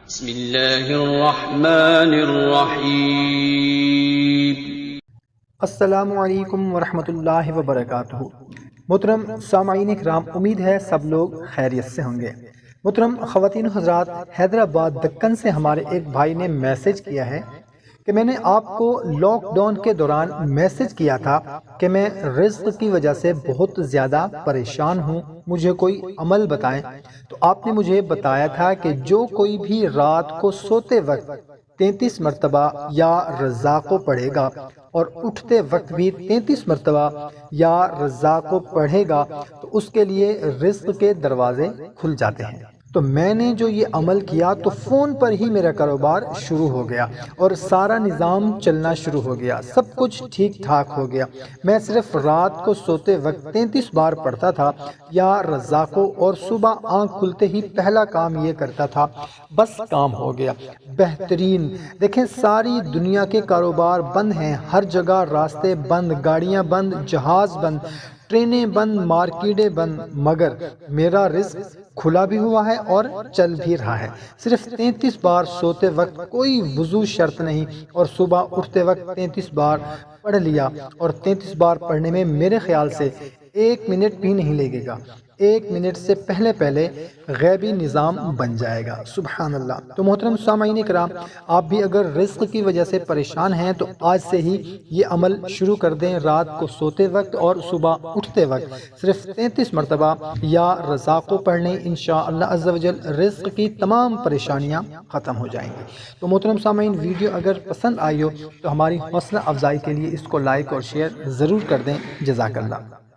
بسم اللہ الرحمن الرحیم۔ السلام علیکم ورحمۃ اللہ وبرکاتہ۔ محترم سامعین اکرام، امید ہے سب لوگ خیریت سے ہوں گے۔ محترم خواتین و حضرات، حیدرآباد دکن سے ہمارے ایک بھائی نے میسج کیا ہے کہ میں نے آپ کو لاک ڈاؤن کے دوران میسج کیا تھا کہ میں رزق کی وجہ سے بہت زیادہ پریشان ہوں، مجھے کوئی عمل بتائیں۔ تو آپ نے مجھے بتایا تھا کہ جو کوئی بھی رات کو سوتے وقت 33 مرتبہ یا رزاقو پڑھے گا اور اٹھتے وقت بھی 33 مرتبہ یا رزاقو پڑھے گا تو اس کے لیے رزق کے دروازے کھل جاتے ہیں۔ تو میں نے جو یہ عمل کیا تو فون پر ہی میرا کاروبار شروع ہو گیا اور سارا نظام چلنا شروع ہو گیا، سب کچھ ٹھیک ٹھاک ہو گیا۔ میں صرف رات کو سوتے وقت 33 بار پڑھتا تھا یا رزاقو، اور صبح آنکھ کھلتے ہی پہلا کام یہ کرتا تھا، بس کام ہو گیا۔ بہترین۔ دیکھیں، ساری دنیا کے کاروبار بند ہیں، ہر جگہ راستے بند، گاڑیاں بند، جہاز بند، ٹرینیں بند، مارکیٹیں بند، مگر میرا رزق کھلا بھی ہوا ہے اور چل بھی رہا ہے۔ صرف 33 بار سوتے وقت، کوئی وضو شرط نہیں، اور صبح اٹھتے وقت 33 بار پڑھ لیا، اور 33 بار پڑھنے میں میرے خیال سے 1 منٹ بھی نہیں لگے گا، 1 منٹ سے پہلے غیبی نظام بن جائے گا۔ سبحان اللہ۔ تو محترم سامعین کرام، آپ بھی اگر رزق کی وجہ سے پریشان ہیں تو آج سے ہی یہ عمل شروع کر دیں، رات کو سوتے وقت اور صبح اٹھتے وقت صرف 33 مرتبہ یا رزاقو پڑھ لیں، انشاءاللہ عز و جل رزق کی تمام پریشانیاں ختم ہو جائیں گی۔ تو محترم سامعین، ویڈیو اگر پسند آئی ہو تو ہماری حوصلہ افزائی کے لیے اس کو لائک اور شیئر ضرور کر دیں۔ جزاک اللہ۔